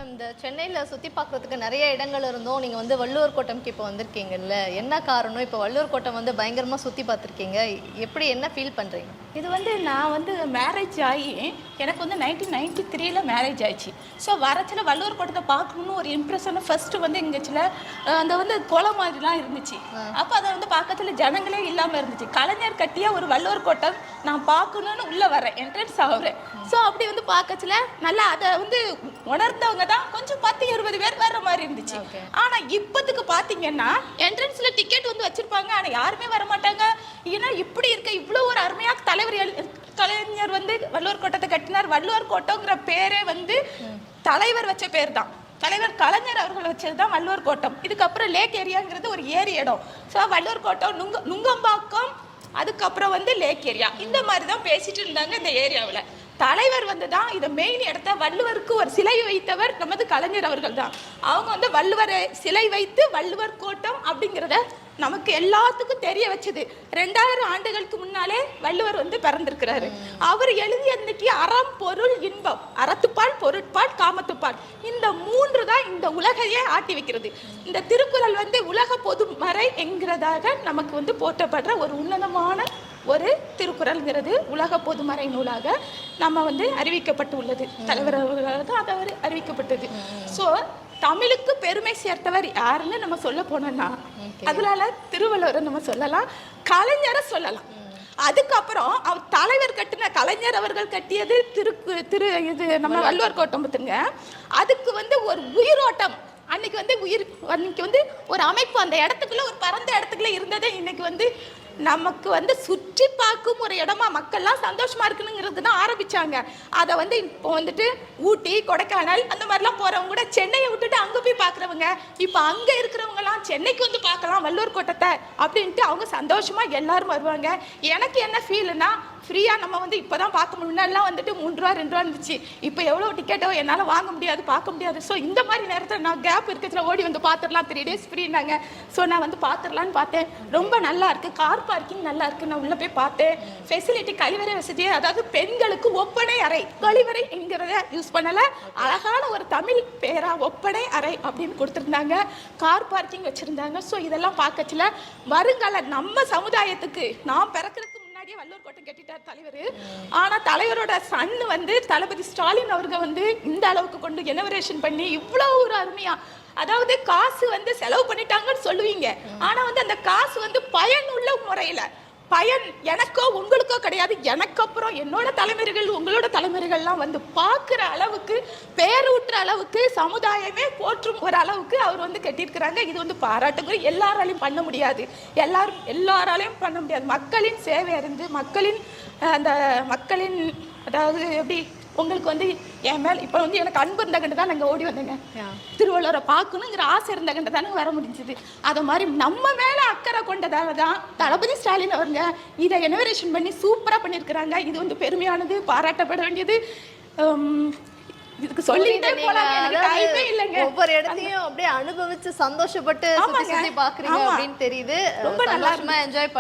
இந்த சென்னையில சுத்தி பார்க்கறதுக்கு நிறைய இடங்கள் இருந்தும் நீங்க வந்து வள்ளுவர் கோட்டம்க்கு இப்போ வந்திருக்கீங்கல்ல, என்ன காரணம்? இப்போ வள்ளுவர் கோட்டம் வந்து பயங்கரமா சுத்தி பார்த்துருக்கீங்க. எப்படி என்ன ஃபீல் பண்றீங்க? இது வந்து நான் வந்து மேரேஜ் ஆகி எனக்கு வந்து 1993ல் மேரேஜ் ஆயிடுச்சு. ஸோ வரச்சில வள்ளுவர் கோட்டத்தை பார்க்கணுன்னு ஒரு இம்ப்ரெஷன் ஃபர்ஸ்ட்டு வந்து எங்கச்சில அந்த வந்து குளம் மாதிரிலாம் இருந்துச்சு. அப்போ அதை வந்து பக்கத்தில் ஜனங்களே இல்லாமல் இருந்துச்சு. கலைஞர் கட்டிய ஒரு வள்ளுவர் கோட்டம் நான் பார்க்கணுன்னு உள்ளே வரேன், என்ட்ரன்ஸ் ஆகுறேன். ஸோ அப்படி வந்து பார்க்கச்சில நல்லா அதை வந்து உணர்ந்தவங்க தான் கொஞ்சம் 10-20 பேர் வர்ற மாதிரி இருந்துச்சு. ஆனால் இப்போதுக்கு பார்த்தீங்கன்னா என்ட்ரன்ஸில் டிக்கெட் வந்து வச்சுருப்பாங்க, ஆனால் யாருமே வர மாட்டாங்க. ஏன்னா இப்படி இருக்க இவ்வளோ ஒரு அருமையாக கலைஞர் வந்து வள்ளுவர் கோட்டத்தை கட்டினார். வள்ளுவர் கோட்டங்கிற பேரே வந்து தலைவர் வச்ச பேர் தான். தலைவர் கலைஞர் அவர்கள் வச்சது தான் வள்ளுவர் கோட்டம். இதுக்கப்புறம் லேக் ஏரியாங்கிறது ஒரு ஏரி இடம். ஸோ வள்ளுவர் கோட்டம் நுங்கம்பாக்கம், அதுக்கப்புறம் வந்து லேக் ஏரியா, இந்த மாதிரி தான் பேசிட்டு இருந்தாங்க இந்த ஏரியாவில். தலைவர் வந்து தான் இதை மெயின் இடத்த வள்ளுவருக்கு ஒரு சிலை வைத்தவர் நமது கலைஞர் அவர்கள் தான். அவங்க வந்து வள்ளுவரை சிலை வைத்து வள்ளுவர் கோட்டம் அப்படிங்கிறத நமக்கு எல்லாத்துக்கும் தெரிய வச்சது. 2000 ஆண்டுகளுக்கு முன்னாலே வள்ளுவர் வந்து பிறந்திருக்கிறாரு. அவர் எழுதிய அன்னைக்கு அறம் பொருள் இன்பம், அறத்துப்பால் பொருட்பால் காமத்துப்பால், இந்த 3 தான் இந்த உலகையே ஆட்டி வைக்கிறது. இந்த திருக்குறள் வந்து உலக பொதுமறை என்கிறதாக நமக்கு வந்து போற்றப்படுற ஒரு உன்னதமான ஒரு திருக்குறள்ங்கிறது உலக பொதுமறை நூலாக நம்ம வந்து அறிவிக்கப்பட்டு உள்ளது. தலைவர் அவர்களால் தான் அது அறிவிக்கப்பட்டது. ஸோ தமிழுக்கு பெருமை சேர்த்தவர் யாருன்னு நம்ம சொல்ல போனோம்னா அதனால திருவள்ளுவரை நம்ம சொல்லலாம், கலைஞரை சொல்லலாம். அதுக்கப்புறம் அவர் தலைவர் கட்டின கலைஞர் அவர்கள் கட்டியது இது நம்ம வள்ளுவர் கோட்டம் பார்த்துங்க. அதுக்கு வந்து ஒரு உயிரோட்டம் அன்னைக்கு வந்து ஒரு அமைப்பு அந்த இடத்துக்குள்ள ஒரு பரந்த இடத்துக்குள்ள இருந்ததே இன்னைக்கு வந்து நமக்கு வந்து சுற்றி பார்க்கும் ஒரு இடமா மக்கள்லாம் சந்தோஷமா இருக்குனுங்கிறது தான் ஆரம்பிச்சாங்க. அதை வந்து இப்போ வந்துட்டு ஊட்டி கொடைக்கானல் அந்த மாதிரிலாம் போறவங்க கூட சென்னையை விட்டுட்டு அங்கே போய் பார்க்குறவங்க இப்போ அங்கே இருக்கிறவங்கலாம் சென்னைக்கு வந்து பார்க்கலாம் வள்ளுவர் கோட்டத்தை அப்படின்ட்டு அவங்க சந்தோஷமா எல்லாரும் வருவாங்க. எனக்கு என்ன ஃபீல்னா ஃப்ரீயாக நம்ம வந்து இப்போ தான் பார்க்க முடியும். முன்னாடிலாம் வந்துட்டு 3 ரூபா 2 ரூபா இருந்துச்சு. இப்போ எவ்வளோ டிக்கெட்டோ என்னால் வாங்க முடியாது, பார்க்க முடியாது. ஸோ இந்த மாதிரி நேரத்தில் நான் கேப் இருக்கிறதுல ஓடி வந்து பார்த்துடலாம், 3 டேஸ் ஃப்ரீனாங்க. ஸோ நான் வந்து பார்த்துடலான்னு பார்த்தேன். ரொம்ப நல்லா இருக்குது, கார் பார்க்கிங் நல்லா இருக்குது. நான் உள்ளே போய் பார்த்தேன். ஃபெசிலிட்டி கழிவறை வசதி, அதாவது பெண்களுக்கு ஒப்பனை அறை, கழிவறை என்கிறத யூஸ் பண்ணலை, அழகான ஒரு தமிழ் பேரா ஒப்பனை அறை அப்படின்னு கொடுத்துருந்தாங்க. கார் பார்க்கிங் வச்சுருந்தாங்க. ஸோ இதெல்லாம் பார்க்கச்சில வருங்கால நம்ம சமுதாயத்துக்கு நான் பிறக்கிறதுக்கு வள்ளுவர் கோட்டம் கட்டிட்டார் தலைவர். ஆனா தலைவரோட சன் வந்து தளபதி ஸ்டாலின் அவர்கள் வந்து இந்த அளவுக்கு கொண்டு இனோவேஷன் பண்ணி இவ்வளவு ஒரு அருமையா, அதாவது காசு வந்து செலவு பண்ணிட்டாங்கன்னு சொல்லுவீங்க, ஆனா வந்து அந்த காசு வந்து பயனுள்ள முறையில பயன் எனக்கோ உங்களுக்கோ கிடையாது. எனக்கு அப்புறம் என்னோட தலைமுறைகள் உங்களோட தலைமுறைகள்லாம் வந்து பார்க்குற அளவுக்கு பேரூட்டுற அளவுக்கு சமுதாயமே போற்றும் ஒரு அளவுக்கு அவர் வந்து கட்டியிருக்கிறாங்க. இது வந்து பாராட்டுக்குரிய, எல்லாராலையும் பண்ண முடியாது, எல்லாராலையும் பண்ண முடியாது. மக்களின் சேவை அறிந்து மக்களின் அதாவது எப்படி உங்களுக்கு வந்து என் மேல் இப்போ வந்து எனக்கு அன்பு இருந்தகண்டு தான் நாங்கள் ஓடி வந்தேங்க. திருவள்ளுவரை பார்க்கணுங்கிற ஆசை இருந்தகண்டு தானே வர முடிஞ்சுது. அதை மாதிரி நம்ம மேலே அக்கறை கொண்டதால தான் தளபதி ஸ்டாலின் அவருங்க இதை இனோவேஷன் பண்ணி சூப்பராக பண்ணியிருக்கிறாங்க. இது வந்து பெருமையானது, பாராட்டப்பட வேண்டியது. இதுக்கு சொல்லிட்டே போலாம், எனக்கு டைமே இல்லைங்க. ஒவ்வொரு இடத்தையும் அப்படியே அனுபவிச்சு சந்தோஷப்பட்டு சுத்தி பாக்குறீங்க அப்படின்னு தெரியுது. ரொம்ப நல்லா என்ஜாய்